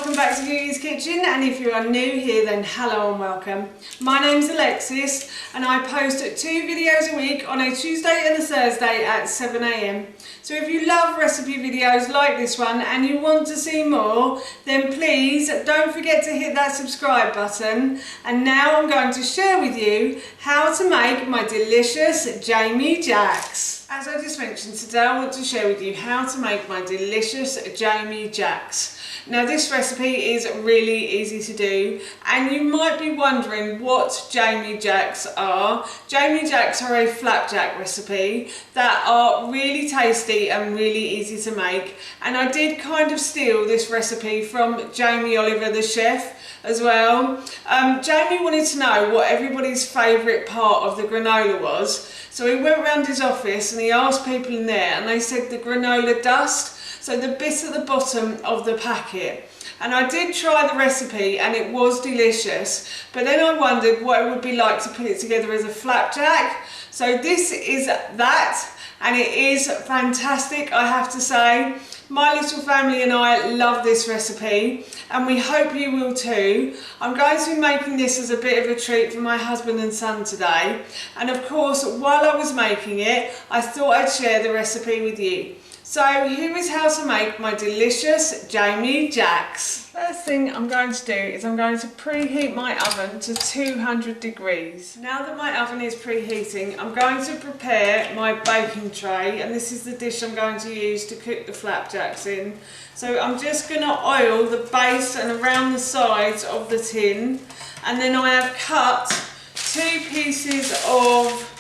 welcome back to Guggy's Kitchen, and if you are new here then hello and welcome. My name's Alexis and I post 2 videos a week on a Tuesday and a Thursday at 7 AM. So if you love recipe videos like this one and you want to see more, then please don't forget to hit that subscribe button. And now I'm going to share with you how to make my delicious Jamie Jacks. As I just mentioned, today I want to share with you how to make my delicious Jamie Jacks. Now this recipe is really easy to do, and you might be wondering what Jamie Jacks are. Jamie Jacks are a flapjack recipe that are really tasty and really easy to make, and I did kind of steal this recipe from Jamie Oliver the chef as well. Jamie wanted to know what everybody's favourite part of the granola was, so he went around his office and he asked people in there, and they said the granola dust. So the bit at the bottom of the packet. And I did try the recipe and it was delicious, but then I wondered what it would be like to put it together as a flapjack. So this is that, and it is fantastic, I have to say. My little family and I love this recipe, and we hope you will too. I'm going to be making this as a bit of a treat for my husband and son today. And of course, while I was making it, I thought I'd share the recipe with you. So here is how to make my delicious Jamie Jacks. First thing I'm going to do is I'm going to preheat my oven to 200 degrees. Now that my oven is preheating, I'm going to prepare my baking tray, and this is the dish I'm going to use to cook the flapjacks in. So I'm just going to oil the base and around the sides of the tin, and then I have cut 2 pieces of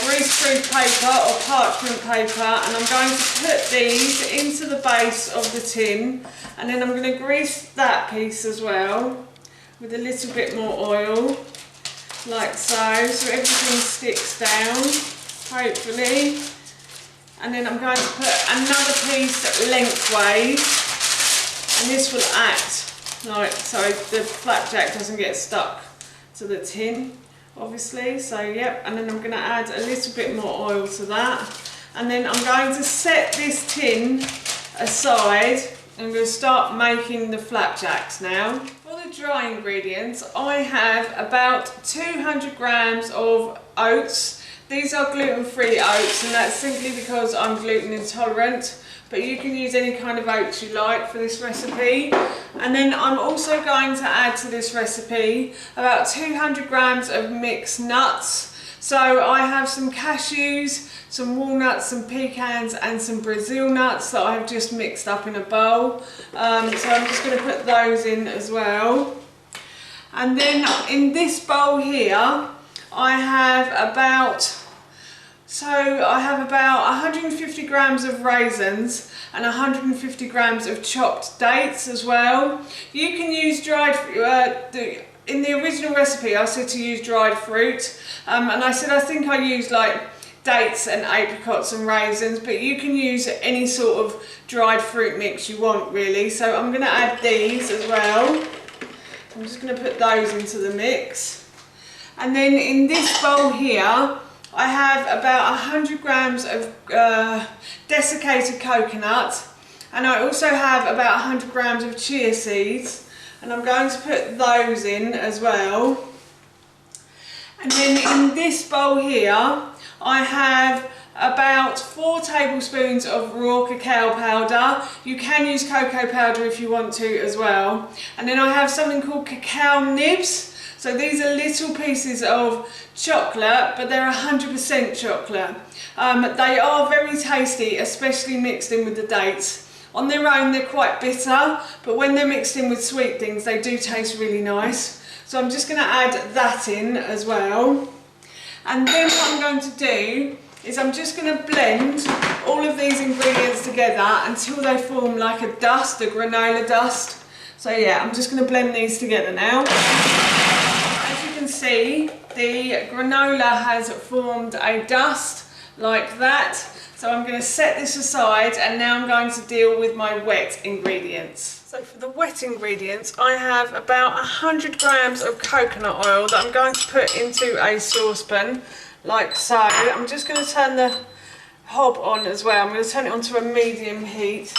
greaseproof paper or parchment paper, and I'm going to put these into the base of the tin, and then I'm going to grease that piece as well with a little bit more oil, like so, so everything sticks down, hopefully. And then I'm going to put another piece lengthways, and this will act like so the flapjack doesn't get stuck to the tin, obviously. So yep, and then I'm going to add a little bit more oil to that, and then I'm going to set this tin aside. I'm going to start making the flapjacks now. For the dry ingredients, I have about 200 grams of oats. These are gluten-free oats, and that's simply because I'm gluten intolerant, but you can use any kind of oats you like for this recipe. And then I'm also going to add to this recipe about 200 grams of mixed nuts. So I have some cashews, some walnuts, some pecans and some Brazil nuts that I have just mixed up in a bowl. So I'm just going to put those in as well. And then in this bowl here I have about 150 grams of raisins and 150 grams of chopped dates as well. You can use dried, in the original recipe I said to use dried fruit, and I said I think I used like dates and apricots and raisins, but you can use any sort of dried fruit mix you want really. So I'm going to add these as well. I'm just going to put those into the mix. And then in this bowl here I have about 100 grams of desiccated coconut, and I also have about 100 grams of chia seeds, and I'm going to put those in as well. And then in this bowl here I have about 4 tablespoons of raw cacao powder. You can use cocoa powder if you want to as well. And then I have something called Cacao Nibs. So these are little pieces of chocolate, but they're 100% chocolate. They are very tasty, especially mixed in with the dates. On their own they're quite bitter, but when they're mixed in with sweet things they do taste really nice. So I'm just going to add that in as well. And then what I'm going to do is I'm just going to blend all of these ingredients together until they form like a dust, a granola dust. So yeah, I'm just going to blend these together now. As you can see, the granola has formed a dust like that. So I'm going to set this aside, and now I'm going to deal with my wet ingredients. So for the wet ingredients, I have about 100 grams of coconut oil that I'm going to put into a saucepan, like so. I'm just going to turn the hob on as well. I'm going to turn it on to a medium heat,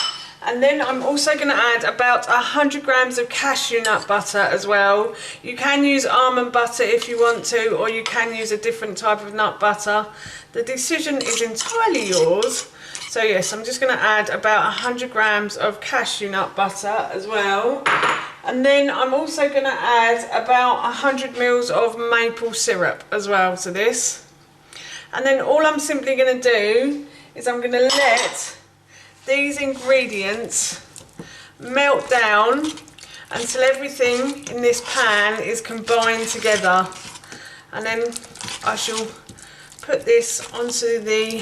And then I'm also going to add about 100 grams of cashew nut butter as well. You can use almond butter if you want to, or you can use a different type of nut butter. The decision is entirely yours. So yes, I'm just going to add about 100 grams of cashew nut butter as well. And then I'm also going to add about 100 mils of maple syrup as well to this. And then all I'm simply going to do is I'm going to let these ingredients melt down until everything in this pan is combined together. And then I shall put this onto the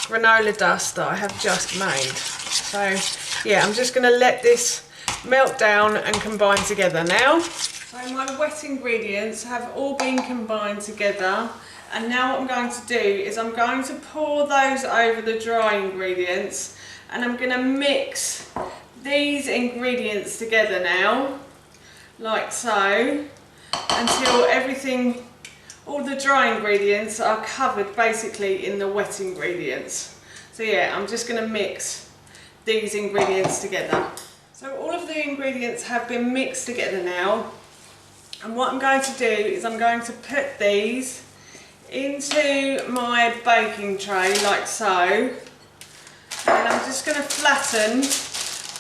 granola dust that I have just made. So yeah, I'm just going to let this melt down and combine together now. So my wet ingredients have all been combined together, and now what I'm going to do is I'm going to pour those over the dry ingredients, and I'm going to mix these ingredients together now, like so, until everything, all the dry ingredients are covered basically in the wet ingredients. So yeah, I'm just going to mix these ingredients together. So all of the ingredients have been mixed together now, and what I'm going to do is I'm going to put these into my baking tray like so. And I'm just going to flatten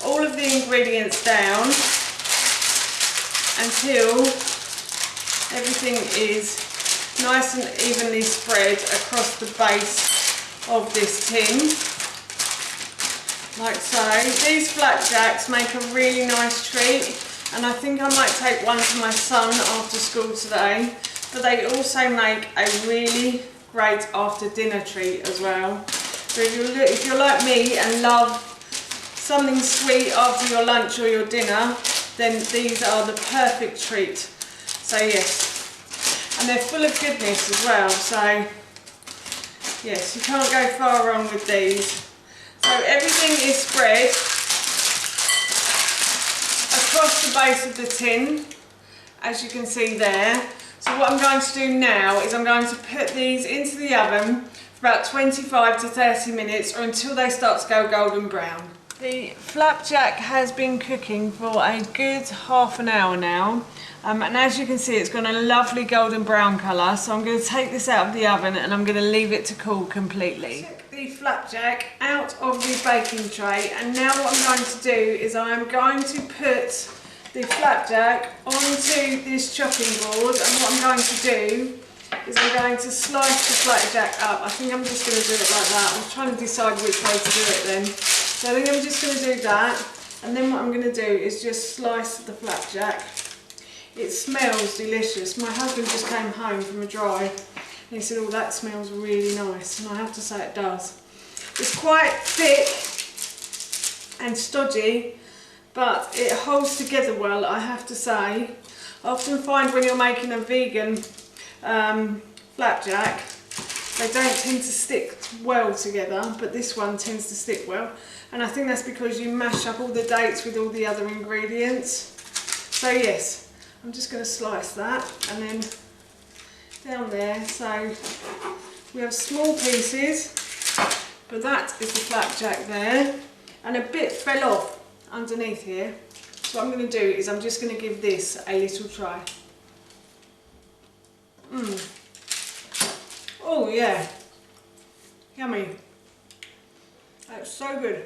all of the ingredients down until everything is nice and evenly spread across the base of this tin, like so. These flapjacks make a really nice treat, and I think I might take one to my son after school today, but they also make a really great after dinner treat as well. So if you're like me and love something sweet after your lunch or your dinner, then these are the perfect treat. So yes, and they're full of goodness as well, so yes, you can't go far wrong with these. So everything is spread across the base of the tin, as you can see there. So what I'm going to do now is I'm going to put these into the oven for about 25 to 30 minutes, or until they start to go golden brown. The flapjack has been cooking for a good half an hour now, and as you can see it's got a lovely golden brown colour. So I'm going to take this out of the oven and I'm going to leave it to cool completely. Take the flapjack out of the baking tray, and now what I'm going to do is I am going to put the flapjack onto this chopping board, and what I'm going to do is I'm going to slice the flapjack up. I think I'm just going to do it like that. I'm trying to decide which way to do it then. So I think I'm just going to do that, and then what I'm going to do is just slice the flapjack. It smells delicious. My husband just came home from a drive and he said, oh, that smells really nice, and I have to say it does. It's quite thick and stodgy, but it holds together well, I have to say. I often find when you're making a vegan flapjack, they don't tend to stick well together, but this one tends to stick well. And I think that's because you mash up all the dates with all the other ingredients. So yes, I'm just going to slice that, and then down there. So we have small pieces, but that is the flapjack there, and a bit fell off underneath here. So what I'm going to do is I'm just going to give this a little try. Oh yeah, yummy. That's so good.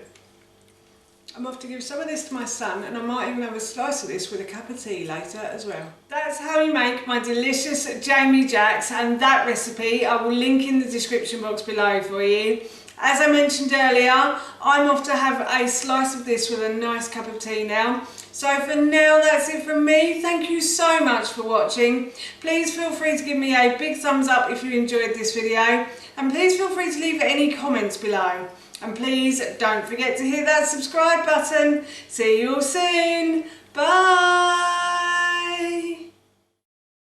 I'm off to give some of this to my son, and I might even have a slice of this with a cup of tea later as well. That's how you make my delicious Jamie Jacks, and that recipe I will link in the description box below for you. As I mentioned earlier, I'm off to have a slice of this with a nice cup of tea now. So for now, that's it from me. Thank you so much for watching. Please feel free to give me a big thumbs up if you enjoyed this video, and please feel free to leave any comments below. And please don't forget to hit that subscribe button. See you all soon. Bye.